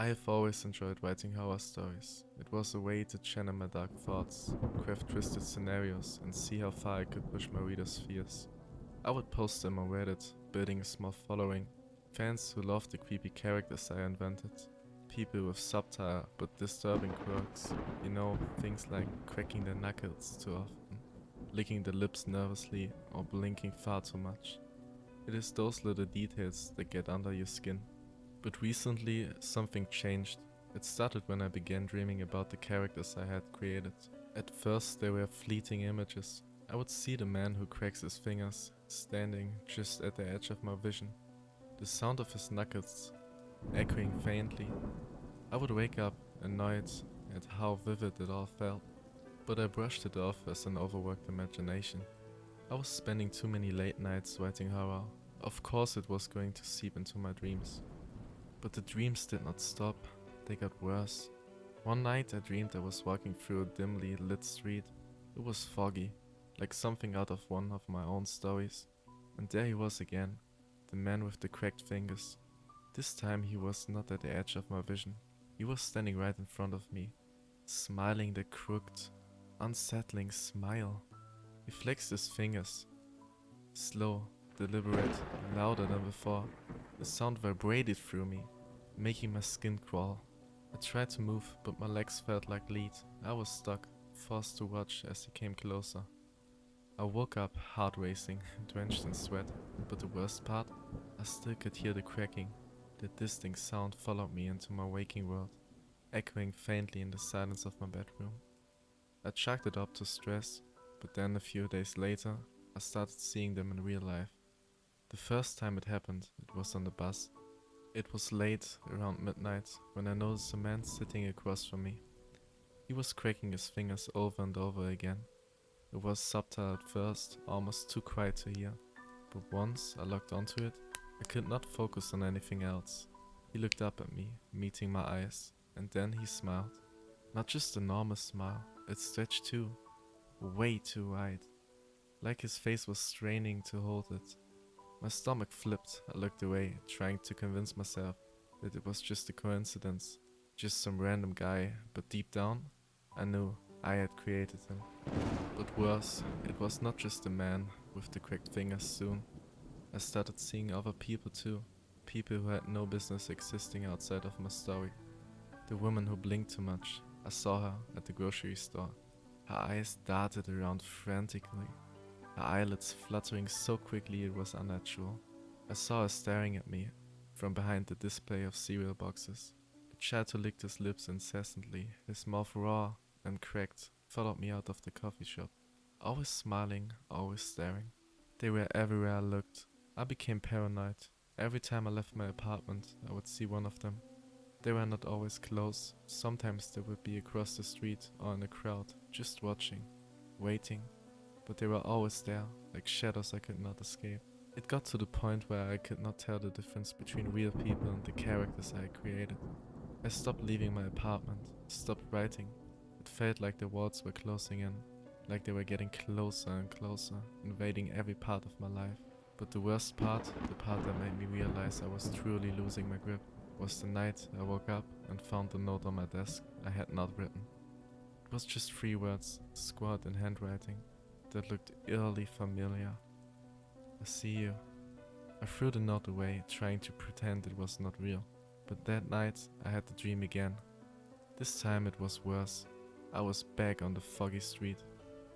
I have always enjoyed writing horror stories. It was a way to channel my dark thoughts, craft twisted scenarios, and see how far I could push my readers' fears. I would post them on Reddit, building a small following. Fans who loved the creepy characters I invented. People with subtle but disturbing quirks. You know, things like cracking their knuckles too often, licking their lips nervously, or blinking far too much. It is those little details that get under your skin. But recently, something changed. It started when I began dreaming about the characters I had created. At first, they were fleeting images. I would see the man who cracks his fingers, standing just at the edge of my vision. The sound of his knuckles echoing faintly. I would wake up, annoyed at how vivid it all felt. But I brushed it off as an overworked imagination. I was spending too many late nights writing horror. Of course it was going to seep into my dreams. But the dreams did not stop, they got worse. One night I dreamed I was walking through a dimly lit street. It was foggy, like something out of one of my own stories. And there he was again, the man with the cracked fingers. This time he was not at the edge of my vision. He was standing right in front of me, smiling the crooked, unsettling smile. He flexed his fingers, slow, deliberate, louder than before. The sound vibrated through me, making my skin crawl. I tried to move, but my legs felt like lead. I was stuck, forced to watch as he came closer. I woke up, heart racing, drenched in sweat. But the worst part? I still could hear the cracking. The distinct sound followed me into my waking world, echoing faintly in the silence of my bedroom. I chalked it up to stress, but then a few days later, I started seeing them in real life. The first time it happened, it was on the bus. It was late, around midnight, when I noticed a man sitting across from me. He was cracking his fingers over and over again. It was subtle at first, almost too quiet to hear, but once I locked onto it, I could not focus on anything else. He looked up at me, meeting my eyes, and then he smiled. Not just a normal smile, it stretched too, way too wide, like his face was straining to hold it. My stomach flipped. I looked away, trying to convince myself that it was just a coincidence, just some random guy, but deep down, I knew I had created him. But worse, it was not just the man with the cracked fingers soon. I started seeing other people too, people who had no business existing outside of my story. The woman who blinked too much, I saw her at the grocery store. Her eyes darted around frantically. Her eyelids fluttering so quickly it was unnatural. I saw her staring at me from behind the display of cereal boxes. The child who licked his lips incessantly, his mouth raw and cracked, followed me out of the coffee shop. Always smiling, always staring. They were everywhere I looked. I became paranoid. Every time I left my apartment, I would see one of them. They were not always close. Sometimes they would be across the street or in a crowd, just watching, waiting. But they were always there, like shadows I could not escape. It got to the point where I could not tell the difference between real people and the characters I had created. I stopped leaving my apartment, stopped writing. It felt like the walls were closing in, like they were getting closer and closer, invading every part of my life. But the worst part, the part that made me realize I was truly losing my grip, was the night I woke up and found the note on my desk I had not written. It was just 3 words, squared in handwriting, that looked eerily familiar. I see you. I threw the note away, trying to pretend it was not real. But that night, I had the dream again. This time it was worse. I was back on the foggy street.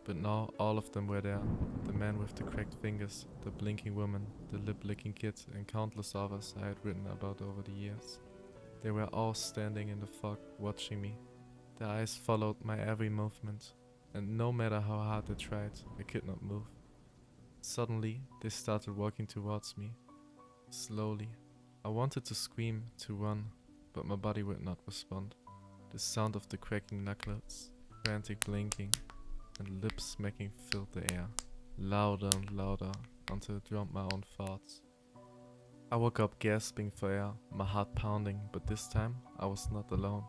But now all of them were there. The man with the cracked fingers, the blinking woman, the lip-licking kid, and countless others I had written about over the years. They were all standing in the fog, watching me. Their eyes followed my every movement. And no matter how hard I tried, I could not move. Suddenly, they started walking towards me, slowly. I wanted to scream, to run, but my body would not respond. The sound of the cracking knuckles, frantic blinking, and lips smacking filled the air, louder and louder, until I drowned my own thoughts. I woke up gasping for air, my heart pounding, but this time, I was not alone.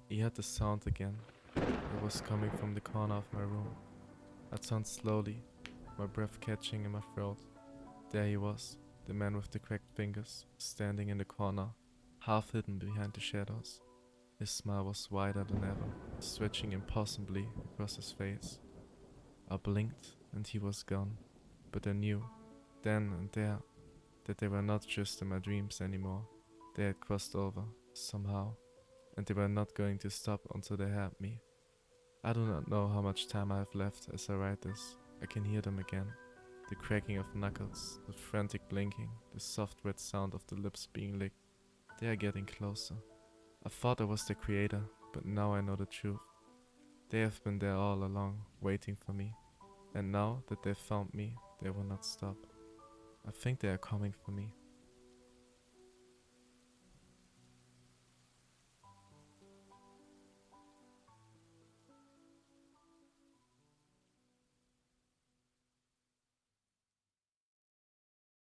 He heard the sound again. It was coming from the corner of my room. I turned slowly, my breath catching in my throat. There he was, the man with the cracked fingers, standing in the corner, half hidden behind the shadows. His smile was wider than ever, stretching impossibly across his face. I blinked and he was gone, but I knew, then and there, that they were not just in my dreams anymore. They had crossed over, somehow, and they were not going to stop until they had me. I do not know how much time I have left as I write this. I can hear them again. The cracking of knuckles, the frantic blinking, the soft red sound of the lips being licked. They are getting closer. I thought I was the creator, but now I know the truth. They have been there all along, waiting for me. And now that they've found me, they will not stop. I think they are coming for me.